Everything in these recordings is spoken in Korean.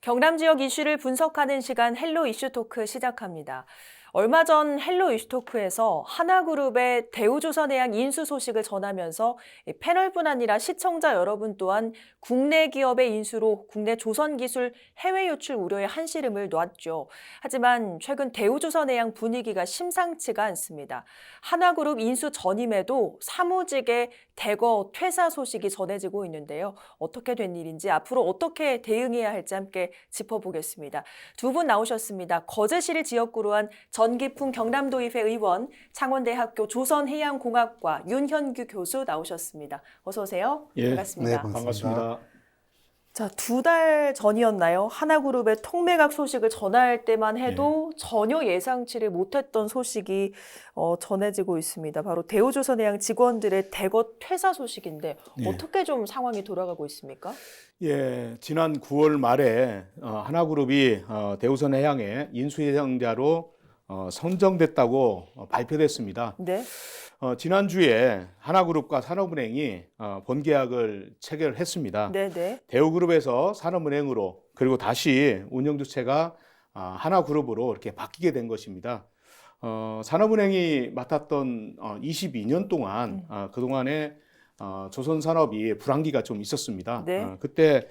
경남 지역 이슈를 분석하는 시간 헬로 이슈 토크 시작합니다. 얼마 전 헬로 이슈 토크에서 하나그룹의 대우조선해양 인수 소식을 전하면서 패널뿐 아니라 시청자 여러분 또한 국내 기업의 인수로 국내 조선기술 해외 유출 우려에 한시름을 놨죠. 하지만 최근 대우조선해양 분위기가 심상치가 않습니다. 하나그룹 인수 전임에도 사무직의 대거 퇴사 소식이 전해지고 있는데요. 어떻게 된 일인지 앞으로 어떻게 대응해야 할지 함께 짚어보겠습니다. 두 분 나오셨습니다. 거제시를 지역구로 한 전기풍 경남도의회 의원, 창원대학교 조선해양공학과 윤현규 교수 나오셨습니다. 어서 오세요. 예, 반갑습니다. 네, 반갑습니다. 자, 2달 전이었나요? 하나그룹의 통매각 소식을 전할 때만 해도 전혀 예상치를 못했던 소식이 전해지고 있습니다. 바로 대우조선해양 직원들의 대거 퇴사 소식인데 어떻게 좀 상황이 돌아가고 있습니까? 예, 지난 9월 말에 하나그룹이 대우선해양의 인수예정자로 선정됐다고 발표됐습니다. 네. 지난주에 하나그룹과 산업은행이 본계약을 체결했습니다. 네. 대우그룹에서 산업은행으로 그리고 다시 운영주체가 하나그룹으로 이렇게 바뀌게 된 것입니다. 산업은행이 맡았던 22년 동안 그동안에 조선산업이 불황기가 좀 있었습니다. 네. 그때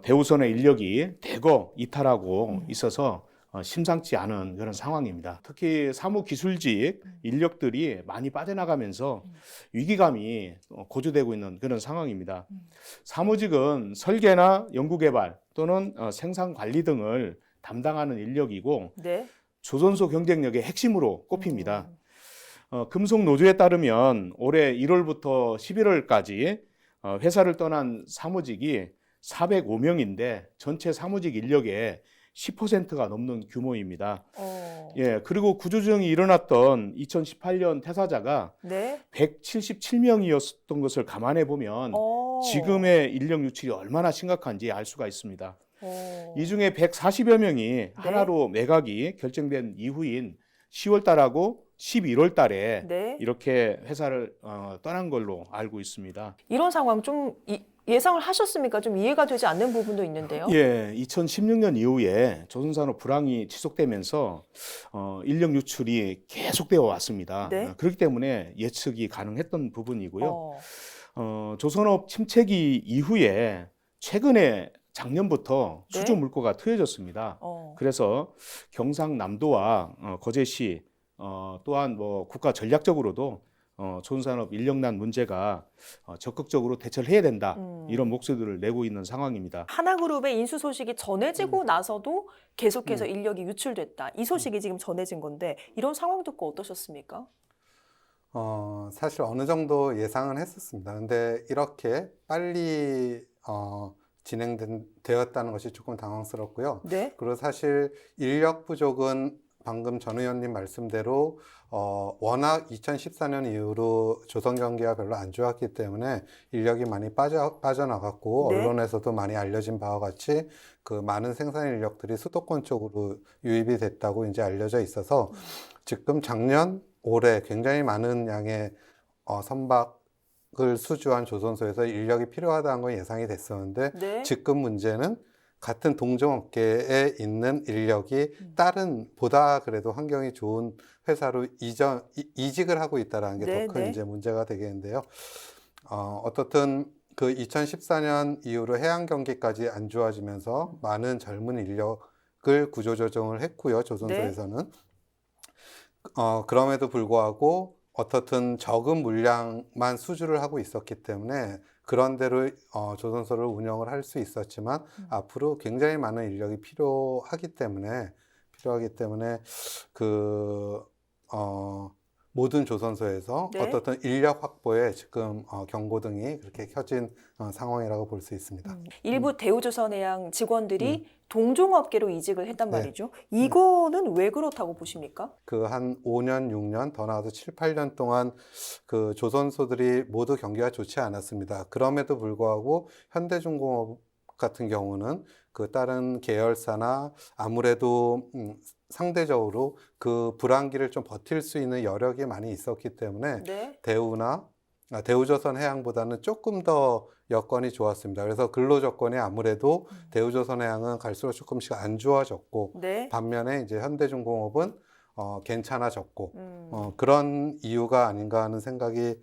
대우선의 인력이 대거 이탈하고 있어서 심상치 않은 그런 상황입니다. 특히 사무기술직 인력들이 많이 빠져나가면서 위기감이 고조되고 있는 그런 상황입니다. 사무직은 설계나 연구개발 또는 생산관리 등을 담당하는 인력이고 네. 조선소 경쟁력의 핵심으로 꼽힙니다. 금속노조에 따르면 올해 1월부터 11월까지 회사를 떠난 사무직이 405명인데 전체 사무직 인력의 10%가 넘는 규모입니다. 예, 그리고 구조조정이 일어났던 2018년 퇴사자가 네. 177명이었던 것을 감안해 보면 지금의 인력 유출이 얼마나 심각한지 알 수가 있습니다. 이 중에 140여 명이 하나로 매각이 결정된 이후인 10월 달하고 11월 달에 이렇게 회사를 떠난 걸로 알고 있습니다. 이런 상황 좀 예상을 하셨습니까? 좀 이해가 되지 않는 부분도 있는데요. 예, 2016년 이후에 조선산업 불황이 지속되면서 인력 유출이 계속되어 왔습니다. 네. 그렇기 때문에 예측이 가능했던 부분이고요. 조선업 침체기 이후에 최근에 작년부터 수주 물꼬가 트여졌습니다. 그래서 경상남도와 거제시 또한 뭐 국가 전략적으로도 조선산업 인력난 문제가 적극적으로 대처를 해야 된다. 이런 목소리들을 내고 있는 상황입니다. 하나그룹의 인수 소식이 전해지고 나서도 계속해서 인력이 유출됐다. 이 소식이 지금 전해진 건데 이런 상황 듣고 어떠셨습니까? 사실 어느 정도 예상은 했었습니다. 근데 이렇게 빨리 진행되었다는 것이 조금 당황스럽고요. 네. 그리고 사실 인력 부족은 방금 전 의원님 말씀대로 워낙 2014년 이후로 조선 경기가 별로 안 좋았기 때문에 인력이 많이 빠져나갔고 언론에서도 많이 알려진 바와 같이 그 많은 생산 인력들이 수도권 쪽으로 유입이 됐다고 이제 알려져 있어서 지금 작년, 올해 굉장히 많은 양의 선박을 수주한 조선소에서 인력이 필요하다는 건 예상이 됐었는데 지금 문제는 같은 동종업계에 있는 인력이 다른 보다 그래도 환경이 좋은 회사로 이직을 하고 있다는 게 더 큰 이제 문제가 되겠는데요. 어떻든 그 2014년 이후로 해양 경기까지 안 좋아지면서 많은 젊은 인력을 구조조정을 했고요. 조선소에서는. 그럼에도 불구하고 어떻든 적은 물량만 수주를 하고 있었기 때문에 그런 대로 조선소를 운영을 할 수 있었지만 앞으로 굉장히 많은 인력이 필요하기 때문에 모든 조선소에서 어떻든 인력 확보에 지금 경고등이 그렇게 켜진 상황이라고 볼 수 있습니다. 일부 대우조선해양 직원들이 동종업계로 이직을 했단 말이죠. 이거는 왜 그렇다고 보십니까? 그 한 5년, 6년, 더 나아가서 7, 8년 동안 그 조선소들이 모두 경기가 좋지 않았습니다. 그럼에도 불구하고 현대중공업 같은 경우는 그 다른 계열사나 아무래도 상대적으로 그 불황기를 좀 버틸 수 있는 여력이 많이 있었기 때문에 대우나 대우조선해양보다는 조금 더 여건이 좋았습니다. 그래서 근로 조건이 아무래도 대우조선해양은 갈수록 조금씩 안 좋아졌고 네. 반면에 이제 현대중공업은 괜찮아졌고 그런 이유가 아닌가 하는 생각이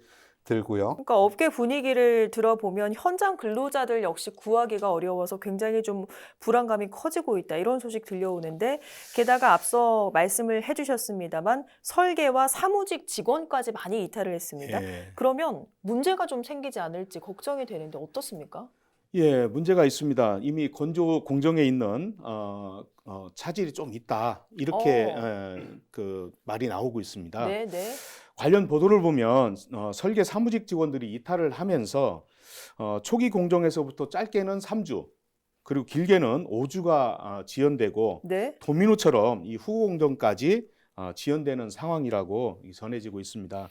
들고요. 그러니까 업계 분위기를 들어보면 현장 근로자들 역시 구하기가 어려워서 굉장히 좀 불안감이 커지고 있다. 이런 소식 들려오는데 게다가 앞서 말씀을 해주셨습니다만 설계와 사무직 직원까지 많이 이탈을 했습니다. 예. 그러면 문제가 좀 생기지 않을지 걱정이 되는데 어떻습니까? 예, 문제가 있습니다. 이미 건조 공정에 있는 차질이 좀 있다. 이렇게 그 말이 나오고 있습니다. 네, 네. 관련 보도를 보면 설계 사무직 직원들이 이탈을 하면서 초기 공정에서부터 짧게는 3주 그리고 길게는 5주가 지연되고 네. 도미노처럼 이 후고 공정까지 지연되는 상황이라고 전해지고 있습니다.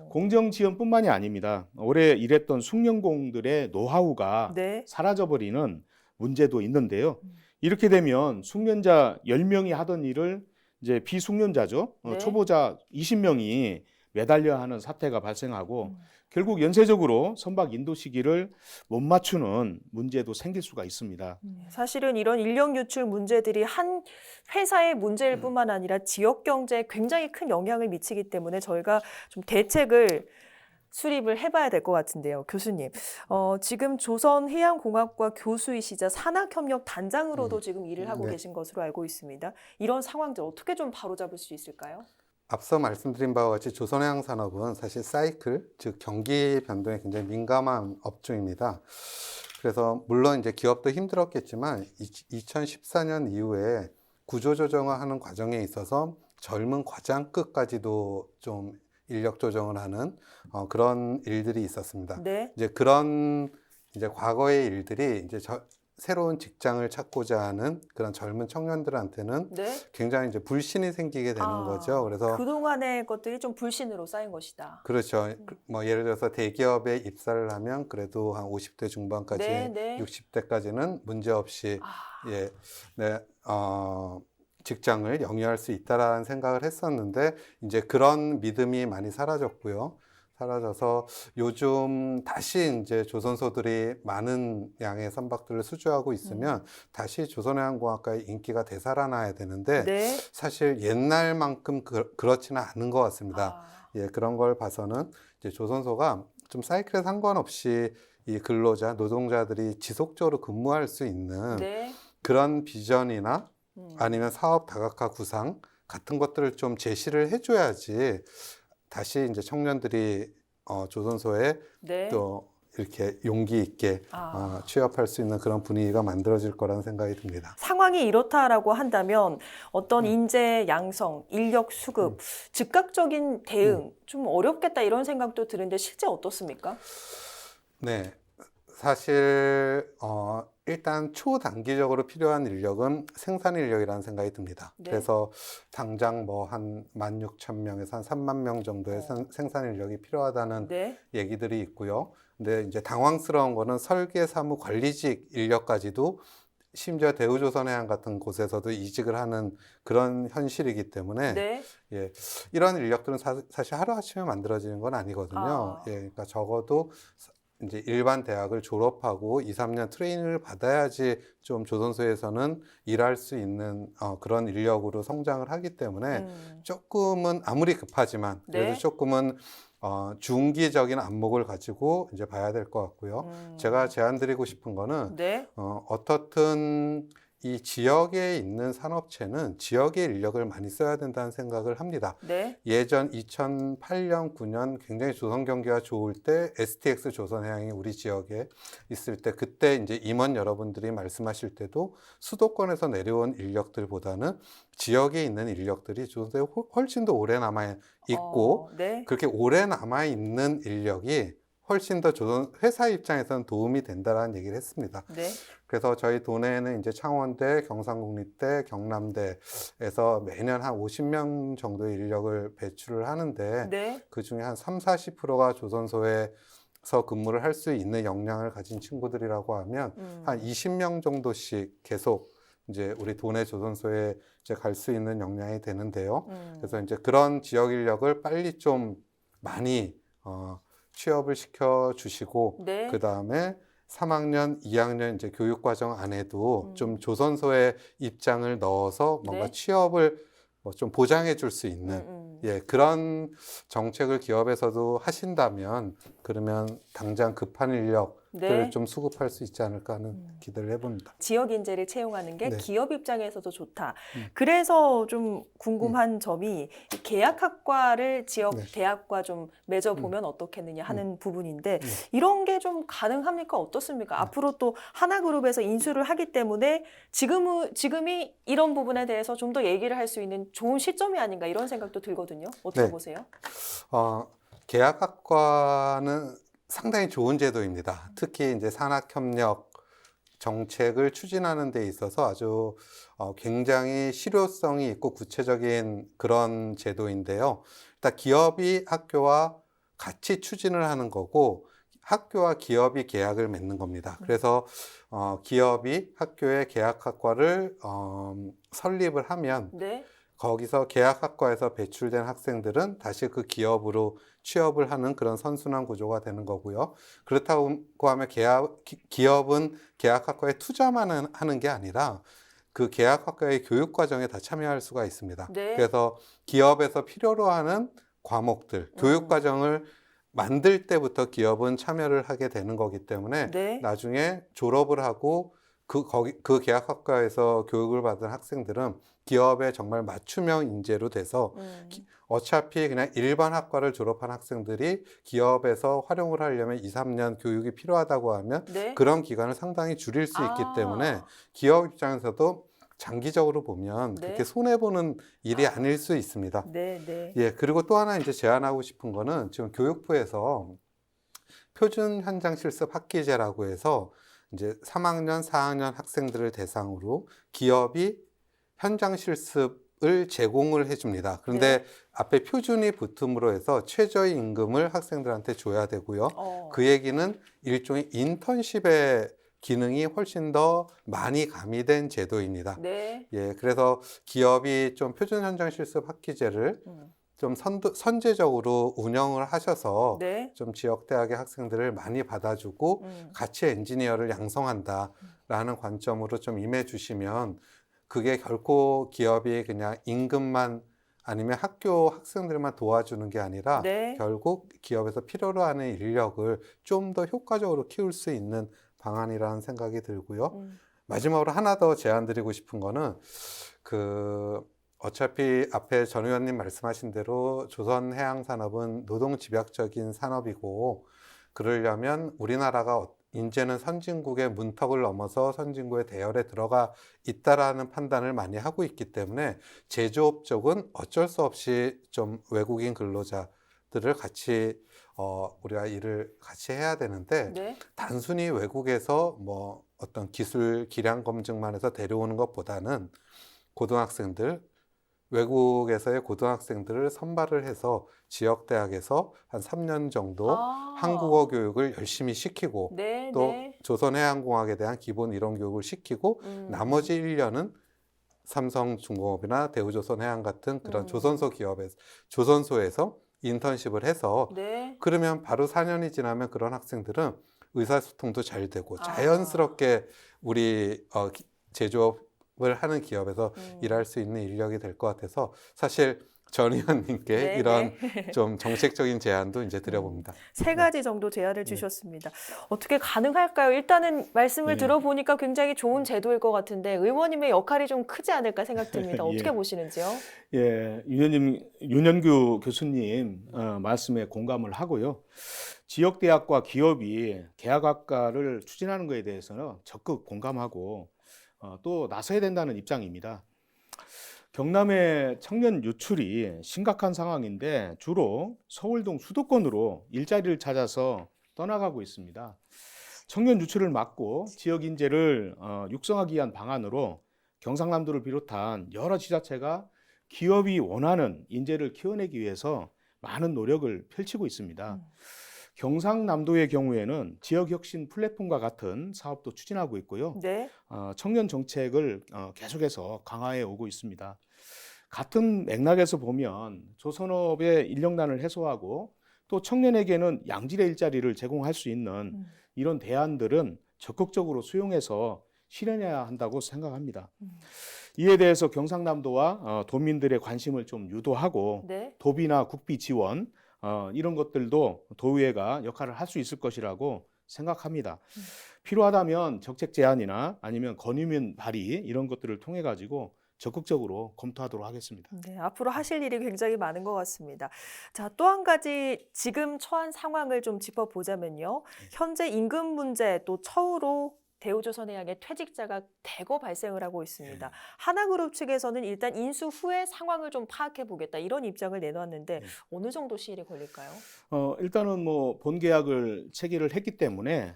공정 지연뿐만이 아닙니다. 올해 일했던 숙련공들의 노하우가 네. 사라져버리는 문제도 있는데요. 이렇게 되면 숙련자 10명이 하던 일을 이제 비숙련자죠. 네. 초보자 20명이 매달려 하는 사태가 발생하고 결국 연쇄적으로 선박 인도 시기를 못 맞추는 문제도 생길 수가 있습니다. 사실은 이런 인력 유출 문제들이 한 회사의 문제일 뿐만 아니라 지역 경제에 굉장히 큰 영향을 미치기 때문에 저희가 좀 대책을 수립을 해봐야 될 것 같은데요. 교수님, 지금 조선해양공학과 교수이시자 산학협력단장으로도 지금 일을 하고 네. 계신 것으로 알고 있습니다. 이런 상황들 어떻게 좀 바로잡을 수 있을까요? 앞서 말씀드린 바와 같이 조선해양 산업은 사실 사이클, 즉 경기 변동에 굉장히 민감한 업종입니다. 그래서 물론 이제 기업도 힘들었겠지만 2014년 이후에 구조조정화하는 과정에 있어서 젊은 과장급까지도 좀 인력 조정을 하는 그런 일들이 있었습니다. 네. 이제 그런 이제 과거의 일들이 이제 새로운 직장을 찾고자 하는 그런 젊은 청년들한테는 네. 굉장히 이제 불신이 생기게 되는 거죠. 그래서 그동안의 것들이 좀 불신으로 쌓인 것이다. 그렇죠. 뭐 예를 들어서 대기업에 입사를 하면 그래도 한 50대 중반까지, 네, 네. 60대까지는 문제 없이 예, 네, 직장을 영위할 수 있다라는 생각을 했었는데 이제 그런 믿음이 많이 사라졌고요. 사라져서 요즘 다시 이제 조선소들이 많은 양의 선박들을 수주하고 있으면 다시 조선해양공학과의 인기가 되살아나야 되는데 네. 사실 옛날만큼 그렇지는 않은 것 같습니다. 예, 그런 걸 봐서는 이제 조선소가 좀 사이클에 상관없이 이 근로자, 노동자들이 지속적으로 근무할 수 있는 네. 그런 비전이나 아니면 사업 다각화 구상 같은 것들을 좀 제시를 해줘야지 다시 이제 청년들이 조선소에 네. 또 이렇게 용기 있게 취업할 수 있는 그런 분위기가 만들어질 거라는 생각이 듭니다. 상황이 이렇다라고 한다면 어떤 인재 양성, 인력 수급, 즉각적인 대응 좀 어렵겠다 이런 생각도 드는데 실제 어떻습니까? 네, 사실 일단 초단기적으로 필요한 인력은 생산 인력이라는 생각이 듭니다. 네. 그래서 당장 뭐 한 16,000명에서 한 3만 명 정도의 생산 인력이 필요하다는 네. 얘기들이 있고요. 근데 이제 당황스러운 거는 설계, 사무, 관리직 인력까지도 심지어 대우조선해양 같은 곳에서도 이직을 하는 그런 현실이기 때문에 네. 예, 이런 인력들은 사실 하루아침에 만들어지는 건 아니거든요. 예, 그러니까 적어도 이제 일반 대학을 졸업하고 2, 3년 트레이닝을 받아야지 좀 조선소에서는 일할 수 있는 그런 인력으로 성장을 하기 때문에 조금은 아무리 급하지만 그래도 네. 조금은 중기적인 안목을 가지고 이제 봐야 될 것 같고요. 제가 제안드리고 싶은 거는 네. 어떻든 이 지역에 있는 산업체는 지역의 인력을 많이 써야 된다는 생각을 합니다. 네. 예전 2008년, 9년 굉장히 조선 경기가 좋을 때 STX 조선해양이 우리 지역에 있을 때 그때 이제 임원 여러분들이 말씀하실 때도 수도권에서 내려온 인력들보다는 지역에 있는 인력들이 조선소에 훨씬 더 오래 남아 있고 네. 그렇게 오래 남아 있는 인력이 훨씬 더 조선 회사 입장에서는 도움이 된다라는 얘기를 했습니다. 네. 그래서 저희 도내에는 이제 창원대, 경상국립대, 경남대에서 매년 한 50명 정도의 인력을 배출을 하는데 네. 그 중에 한 30~40%가 조선소에서 근무를 할 수 있는 역량을 가진 친구들이라고 하면 한 20명 정도씩 계속 이제 우리 도내 조선소에 이제 갈 수 있는 역량이 되는데요. 그래서 이제 그런 지역 인력을 빨리 좀 많이 취업을 시켜 주시고 네. 그다음에 3학년, 2학년 이제 교육 과정 안에도 좀 조선소의 입장을 넣어서 뭔가 네. 취업을 뭐 좀 보장해 줄 수 있는 예, 그런 정책을 기업에서도 하신다면 그러면 당장 급한 인력들 네. 좀 수급할 수 있지 않을까 하는 기대를 해봅니다. 지역 인재를 채용하는 게 네. 기업 입장에서도 좋다. 그래서 좀 궁금한 점이 이 계약학과를 지역 네. 대학과 좀 맺어보면 어떻겠느냐 하는 부분인데 네. 이런 게 좀 가능합니까? 어떻습니까? 앞으로 또 하나그룹에서 인수를 하기 때문에 지금이 이런 부분에 대해서 좀 더 얘기를 할 수 있는 좋은 시점이 아닌가 이런 생각도 들거든요. 어떻게 네. 보세요? 계약학과는 상당히 좋은 제도입니다. 특히 이제 산학협력 정책을 추진하는 데 있어서 아주 굉장히 실효성이 있고 구체적인 그런 제도인데요. 일단 기업이 학교와 같이 추진을 하는 거고 학교와 기업이 계약을 맺는 겁니다. 그래서 기업이 학교의 계약학과를 설립을 하면 네. 거기서 계약학과에서 배출된 학생들은 다시 그 기업으로 취업을 하는 그런 선순환 구조가 되는 거고요. 그렇다고 하면 기업은 계약학과에 투자만 하는 게 아니라 그 계약학과의 교육 과정에 다 참여할 수가 있습니다. 네. 그래서 기업에서 필요로 하는 과목들, 교육 과정을 만들 때부터 기업은 참여를 하게 되는 거기 때문에 네. 나중에 졸업을 하고 그 계약학과에서 교육을 받은 학생들은 기업에 정말 맞춤형 인재로 돼서 어차피 그냥 일반 학과를 졸업한 학생들이 기업에서 활용을 하려면 2, 3년 교육이 필요하다고 하면 네. 그런 기간을 상당히 줄일 수 있기 때문에 기업 입장에서도 장기적으로 보면 네. 그렇게 손해보는 일이 아닐 수 있습니다. 네, 네. 예, 그리고 또 하나 이제 제안하고 싶은 거는 지금 교육부에서 표준 현장 실습 학기제라고 해서 이제 3학년, 4학년 학생들을 대상으로 기업이 현장 실습을 제공을 해줍니다. 그런데 네. 앞에 표준이 붙음으로 해서 최저의 임금을 학생들한테 줘야 되고요. 그 얘기는 일종의 인턴십의 기능이 훨씬 더 많이 가미된 제도입니다. 네. 예, 그래서 기업이 좀 표준 현장 실습 학기제를 좀 선제적으로 운영을 하셔서 네. 좀 지역 대학의 학생들을 많이 받아주고 같이 엔지니어를 양성한다라는 관점으로 좀 임해 주시면 그게 결코 기업이 그냥 임금만 아니면 학교 학생들만 도와주는 게 아니라 네. 결국 기업에서 필요로 하는 인력을 좀 더 효과적으로 키울 수 있는 방안이라는 생각이 들고요. 마지막으로 하나 더 제안드리고 싶은 거는 어차피 앞에 전 의원님 말씀하신 대로 조선해양산업은 노동집약적인 산업이고 그러려면 우리나라가 이제는 선진국의 문턱을 넘어서 선진국의 대열에 들어가 있다라는 판단을 많이 하고 있기 때문에 제조업 쪽은 어쩔 수 없이 좀 외국인 근로자들을 같이 우리가 일을 같이 해야 되는데 네. 단순히 외국에서 뭐 어떤 기술 기량 검증만 해서 데려오는 것보다는 고등학생들 외국에서의 고등학생들을 선발을 해서 지역대학에서 한 3년 정도 한국어 교육을 열심히 시키고 네, 또 네. 조선해양공학에 대한 기본 이론 교육을 시키고 나머지 1년은 삼성중공업이나 대우조선해양 같은 그런 조선소 조선소에서 인턴십을 해서 네. 그러면 바로 4년이 지나면 그런 학생들은 의사소통도 잘 되고 자연스럽게 우리 제조업을 하는 기업에서 일할 수 있는 인력이 될 것 같아서 사실 전 의원님께 네, 이런 네. 좀 정책적인 제안도 이제 드려봅니다. 3가지 정도 제안을 주셨습니다. 어떻게 가능할까요? 일단은 말씀을 들어보니까 굉장히 좋은 제도일 것 같은데 의원님의 역할이 좀 크지 않을까 생각됩니다. 어떻게 예. 보시는지요? 예, 윤현규 교수님 말씀에 공감을 하고요. 지역대학과 기업이 계약학과를 추진하는 것에 대해서는 적극 공감하고 또 나서야 된다는 입장입니다. 경남의 청년 유출이 심각한 상황인데 주로 서울 등 수도권으로 일자리를 찾아서 떠나가고 있습니다. 청년 유출을 막고 지역 인재를 육성하기 위한 방안으로 경상남도를 비롯한 여러 지자체가 기업이 원하는 인재를 키워내기 위해서 많은 노력을 펼치고 있습니다. 경상남도의 경우에는 지역혁신 플랫폼과 같은 사업도 추진하고 있고요. 네. 청년 정책을 계속해서 강화해 오고 있습니다. 같은 맥락에서 보면 조선업의 인력난을 해소하고 또 청년에게는 양질의 일자리를 제공할 수 있는 이런 대안들은 적극적으로 수용해서 실현해야 한다고 생각합니다. 이에 대해서 경상남도와 도민들의 관심을 좀 유도하고 네. 도비나 국비 지원 이런 것들도 도의회가 역할을 할 수 있을 것이라고 생각합니다. 필요하다면 정책 제안이나 아니면 건의문 발의 이런 것들을 통해 가지고 적극적으로 검토하도록 하겠습니다. 네, 앞으로 하실 일이 굉장히 많은 것 같습니다. 자, 또 한 가지 지금 처한 상황을 좀 짚어보자면요. 현재 임금 문제 또 처우로 대우조선해양의 퇴직자가 대거 발생을 하고 있습니다. 하나그룹 측에서는 일단 인수 후의 상황을 좀 파악해 보겠다 이런 입장을 내놨는데 어느 정도 시일이 걸릴까요? 일단은 뭐 본계약을 체결을 했기 때문에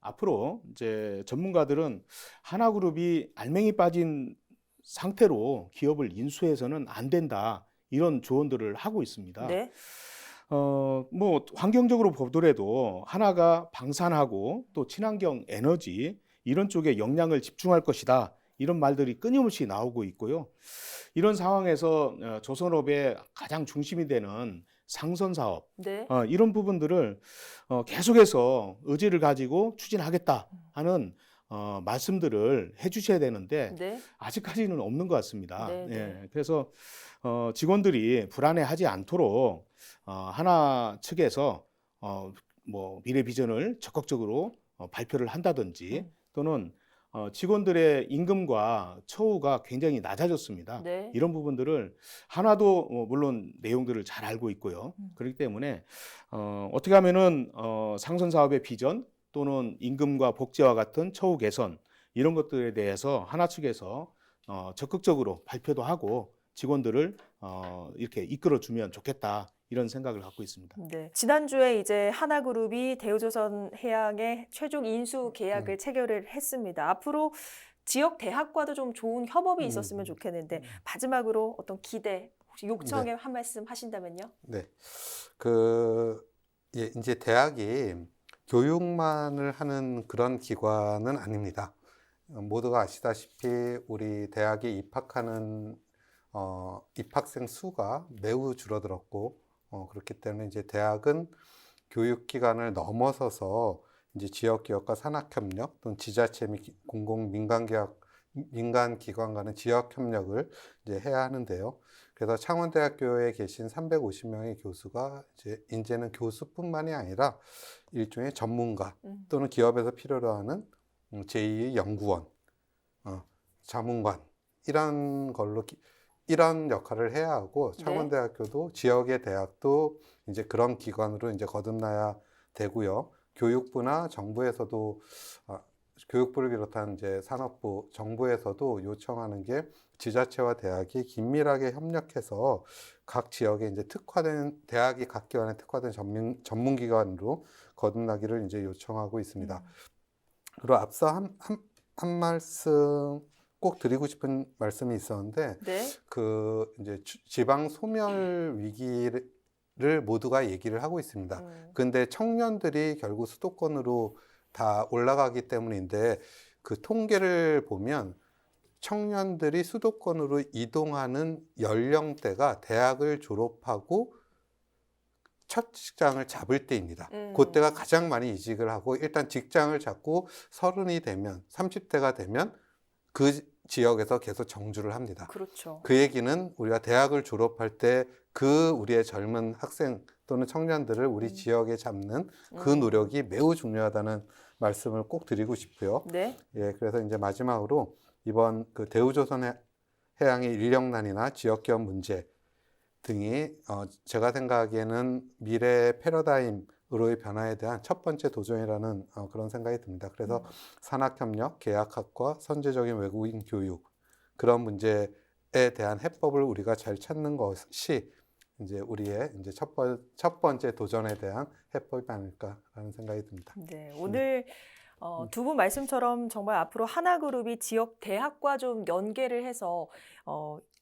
앞으로 이제 전문가들은 하나그룹이 알맹이 빠진 상태로 기업을 인수해서는 안 된다 이런 조언들을 하고 있습니다. 네. 뭐 환경적으로 보더라도 하나가 방산하고 또 친환경 에너지 이런 쪽에 역량을 집중할 것이다. 이런 말들이 끊임없이 나오고 있고요. 이런 상황에서 조선업의 가장 중심이 되는 상선 사업 네. 이런 부분들을 계속해서 의지를 가지고 추진하겠다 하는 말씀들을 해주셔야 되는데 네. 아직까지는 없는 것 같습니다. 네, 네. 예, 그래서 직원들이 불안해하지 않도록 하나 측에서 뭐 미래 비전을 적극적으로 발표를 한다든지 또는 직원들의 임금과 처우가 굉장히 낮아졌습니다. 네. 이런 부분들을 하나도 물론 내용들을 잘 알고 있고요. 그렇기 때문에 어떻게 하면은 상선 사업의 비전 또는 임금과 복지와 같은 처우 개선 이런 것들에 대해서 하나 측에서 적극적으로 발표도 하고 직원들을 이렇게 이끌어주면 좋겠다 이런 생각을 갖고 있습니다. 네. 지난주에 이제 하나그룹이 대우조선해양의 최종 인수 계약을 체결을 했습니다. 앞으로 지역 대학과도 좀 좋은 협업이 있었으면 좋겠는데 마지막으로 어떤 기대, 혹시 요청에 한 말씀 하신다면요? 네. 이제 대학이 교육만을 하는 그런 기관은 아닙니다. 모두가 아시다시피 우리 대학에 입학하는 입학생 수가 매우 줄어들었고 그렇기 때문에 이제 대학은 교육기관을 넘어서서 이제 지역기업과 산학협력 또는 지자체 및 민간기관 간의 지역협력을 이제 해야 하는데요. 그래서 창원대학교에 계신 350명의 교수가 이제는 교수뿐만이 아니라 일종의 전문가 또는 기업에서 필요로 하는 제2의 연구원, 자문관 이런 역할을 해야 하고 창원대학교도 지역의 대학도 이제 그런 기관으로 이제 거듭나야 되고요. 교육부나 정부에서도 교육부를 비롯한 이제 산업부, 정부에서도 요청하는 게 지자체와 대학이 긴밀하게 협력해서 각 지역에 이제 대학이 각 기관에 특화된 전문기관으로 거듭나기를 이제 요청하고 있습니다. 그리고 앞서 한 말씀 꼭 드리고 싶은 말씀이 있었는데, 네. 이제 지방 소멸 위기를 모두가 얘기를 하고 있습니다. 근데 청년들이 결국 수도권으로 다 올라가기 때문인데 그 통계를 보면 청년들이 수도권으로 이동하는 연령대가 대학을 졸업하고 첫 직장을 잡을 때입니다. 그때가 가장 많이 이직을 하고 일단 직장을 잡고 30이 되면 30대가 되면 그 지역에서 계속 정주를 합니다. 그렇죠. 그 얘기는 우리가 대학을 졸업할 때 우리의 젊은 학생 또는 청년들을 우리 지역에 잡는 그 노력이 매우 중요하다는 말씀을 꼭 드리고 싶고요. 네. 예, 그래서 이제 마지막으로 이번 그 대우조선해양의 인력난이나 지역기업 문제 등이 제가 생각하기에는 미래 패러다임으로의 변화에 대한 첫 번째 도전이라는 그런 생각이 듭니다. 그래서 산학협력, 계약학과, 선제적인 외국인 교육 그런 문제에 대한 해법을 우리가 잘 찾는 것이 이제 우리의 이제 첫 번째 도전에 대한 해법이 아닐까라는 생각이 듭니다. 네, 오늘 두 분 말씀처럼 정말 앞으로 하나그룹이 지역 대학과 좀 연계를 해서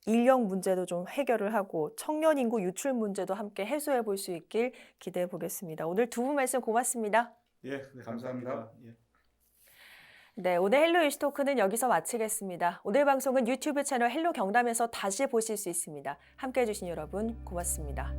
인력 문제도 좀 해결을 하고 청년 인구 유출 문제도 함께 해소해 볼 수 있길 기대해 보겠습니다. 오늘 두 분 말씀 고맙습니다. 예, 네, 감사합니다. 예. 네, 오늘 헬로 이슈토크는 여기서 마치겠습니다. 오늘 방송은 유튜브 채널 헬로 경남에서 다시 보실 수 있습니다. 함께해 주신 여러분 고맙습니다.